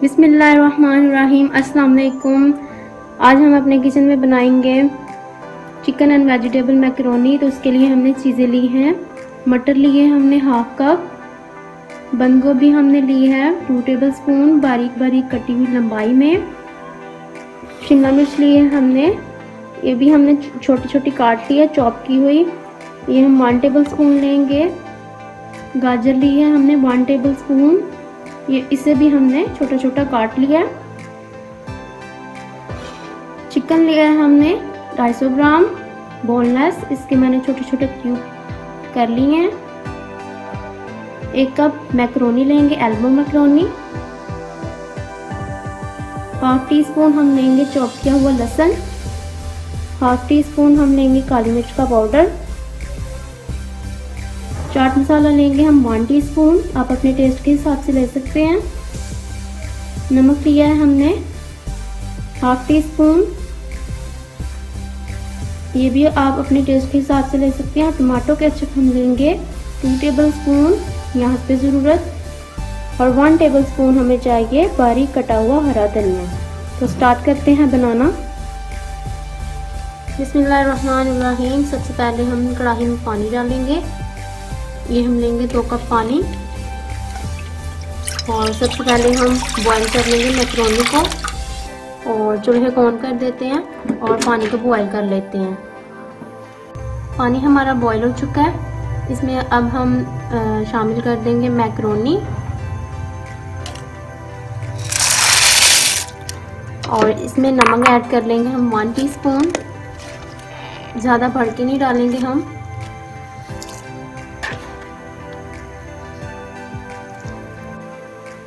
बिस्मिल्लाहिर्रहमानिर्रहीम। अस्सलाम वालेकुम। आज हम अपने किचन में बनाएंगे चिकन एंड वेजिटेबल मैकरोनी। तो उसके लिए हमने चीज़ें ली हैं। मटर लिए हमने हाफ कप, बंद गोभी हमने ली है 2 टेबल स्पून बारीक बारीक कटी हुई लंबाई में। शिमला मिर्च ली है हमने, ये भी हमने छोटी छोटी काट ली है चॉप की हुई, ये हम 1 टेबल स्पून लेंगे। गाजर ली है हमने 1 टेबल स्पून, ये इसे भी हमने छोटा छोटा काट लिया। चिकन लिया है हमने 250 ग्राम बोनलेस, इसके मैंने छोटे छोटे क्यूब कर लिए हैं। 1 कप मैकरोनी लेंगे, elbow macaroni. Half tea spoon हम लेंगे चॉप किया हुआ लहसुन। हाफ टी स्पून हम लेंगे काली मिर्च का पाउडर। चाट मसाला लेंगे हम 1 टीस्पून, आप अपने टेस्ट के हिसाब से ले सकते हैं। नमक लिया है हमने हाफ टी स्पून, ये भी आप अपने टेस्ट के हिसाब से ले सकते हैं। टमाटो केचप हम लेंगे 2 टेबल स्पून यहाँ पे ज़रूरत, और 1 टेबल स्पून हमें चाहिए बारीक कटा हुआ हरा धनिया। तो स्टार्ट करते हैं बनाना। बिस्मिल्लाहिर्रहमानिर्रहीम। सबसे पहले हम कढ़ाई में पानी डालेंगे, ये हम लेंगे 2 कप पानी, और सबसे पहले हम बॉईल कर लेंगे मैकरोनी को, और चूल्हे को ऑन कर देते हैं और पानी को बॉईल कर लेते हैं। पानी हमारा बॉईल हो चुका है, इसमें अब हम शामिल कर देंगे मैकरोनी, और इसमें नमक ऐड कर लेंगे हम 1 टीस्पून, ज़्यादा भर के नहीं डालेंगे हम।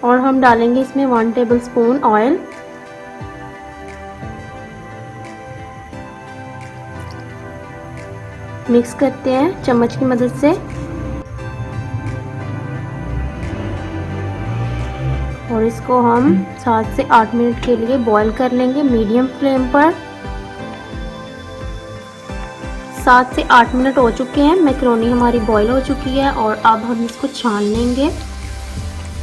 और हम डालेंगे इसमें 1 टेबल स्पून ऑयल। मिक्स करते हैं चम्मच की मदद से, और इसको हम 7 से 8 मिनट के लिए बॉईल कर लेंगे मीडियम फ्लेम पर। 7 से 8 मिनट हो चुके हैं, मैकरोनी हमारी बॉईल हो चुकी है, और अब हम इसको छान लेंगे।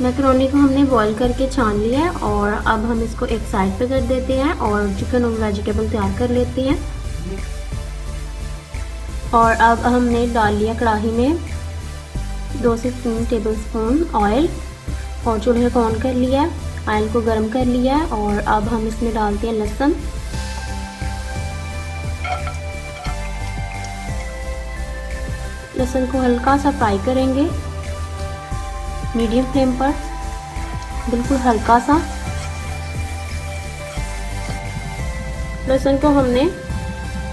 मैकरोनी को हमने बॉईल करके छान लिया है, और अब हम इसको एक साइड पे कर देते हैं और चिकन और वेजिटेबल तैयार कर लेते हैं। और अब हमने डाल लिया कढ़ाई में 2 से 3 टेबल स्पून ऑयल, और चूल्हे को ऑन कर लिया है, ऑयल को गर्म कर लिया है, और अब हम इसमें डालते हैं लहसुन। लहसुन को हल्का सा फ्राई करेंगे मीडियम फ्लेम पर, बिल्कुल हल्का सा। लहसुन को हमने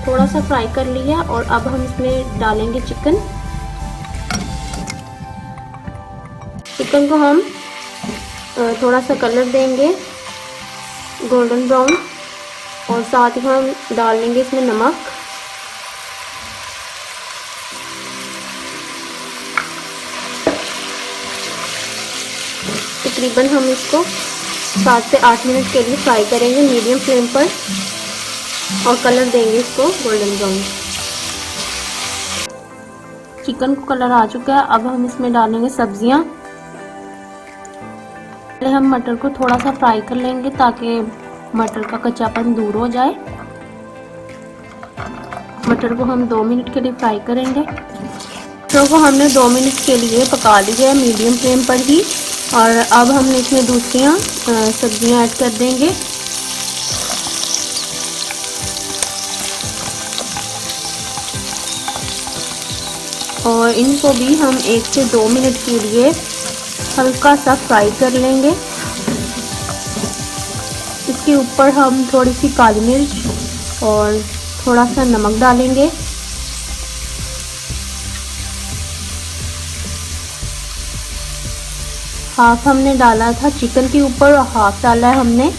थोड़ा सा फ्राई कर लिया, और अब हम इसमें डालेंगे चिकन। चिकन को हम थोड़ा सा कलर देंगे गोल्डन ब्राउन, और साथ ही हम डालेंगे इसमें नमक। तकरीबन हम इसको 7 से 8 मिनट के लिए फ्राई करेंगे मीडियम फ्लेम पर, और कलर देंगे इसको गोल्डन ब्राउन। चिकन को कलर आ चुका है, अब हम इसमें डालेंगे सब्जियां। पहले हम मटर को थोड़ा सा फ्राई कर लेंगे ताकि मटर का कच्चापन दूर हो जाए। मटर को हम 2 मिनट के लिए फ्राई करेंगे। मटर को हमने 2 मिनट के लिए पका लिया है मीडियम फ्लेम पर ही, और अब हम इसमें दूसरियाँ सब्जियां ऐड कर देंगे। और इनको भी हम 1 से 2 मिनट के लिए हल्का सा फ्राई कर लेंगे। इसके ऊपर हम थोड़ी सी काली मिर्च और थोड़ा सा नमक डालेंगे। हाफ हमने डाला था चिकन के ऊपर, और हाफ डाला है हमने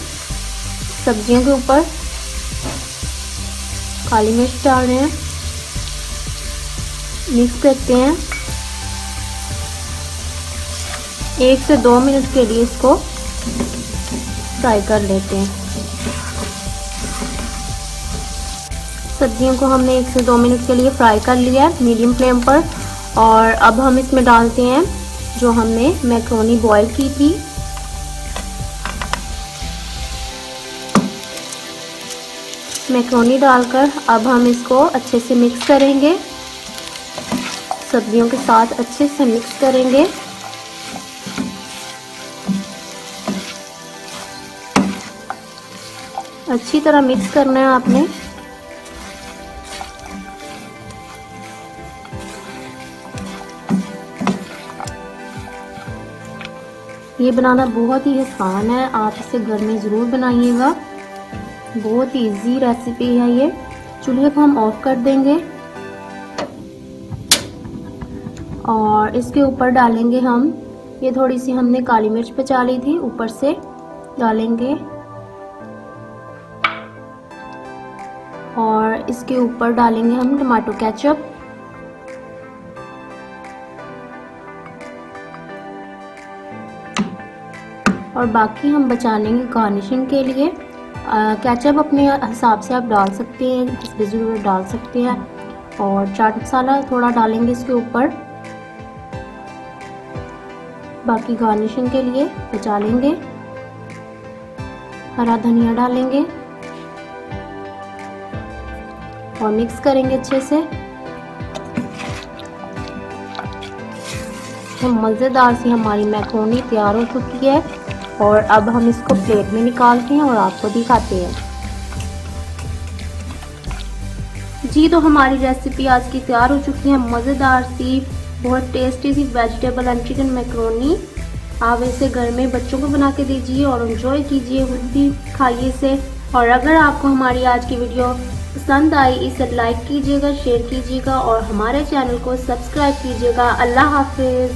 सब्जियों के ऊपर। काली मिर्च डाल रहे हैं, मिक्स करते हैं। 1 से 2 मिनट के लिए इसको फ्राई कर लेते हैं। सब्जियों को हमने 1 से 2 मिनट के लिए फ्राई कर लिया है मीडियम फ्लेम पर, और अब हम इसमें डालते हैं जो हमने मैकरोनी बॉईल की थी। मैक्रोनी डालकर अब हम इसको अच्छे से मिक्स करेंगे, सब्जियों के साथ अच्छे से मिक्स करेंगे। अच्छी तरह मिक्स करना है आपने। ये बनाना बहुत ही आसान है, आप इसे घर में ज़रूर बनाइएगा। बहुत इजी रेसिपी है ये। चूल्हे को हम ऑफ कर देंगे और इसके ऊपर डालेंगे हम, ये थोड़ी सी हमने काली मिर्च बचा ली थी, ऊपर से डालेंगे। और इसके ऊपर डालेंगे हम टमाटो केचप। और बाकी हम बचा लेंगे गार्निशिंग के लिए। केचप अपने हिसाब से आप डाल सकते हैं, इसमें ज़रूर डाल सकते हैं। और चाट मसाला थोड़ा डालेंगे इसके ऊपर। बाकी गार्निशिंग के लिए बचा लेंगे। हरा धनिया डालेंगे और मिक्स करेंगे अच्छे से। मज़ेदार सी हमारी मैक्रोनी तैयार हो चुकी है और अब हम इसको प्लेट में निकालते हैं और आपको दिखाते हैं। जी तो हमारी रेसिपी आज की तैयार हो चुकी है, मज़ेदार सी बहुत टेस्टी सी वेजिटेबल एंड चिकन मैक्रोनी। आप इसे घर में बच्चों को बना के दीजिए और एंजॉय कीजिए, खुद भी खाइए इसे। और अगर आपको हमारी आज की वीडियो पसंद आई, इसे लाइक कीजिएगा, शेयर कीजिएगा और हमारे चैनल को सब्सक्राइब कीजिएगा। अल्लाह हाफिज़।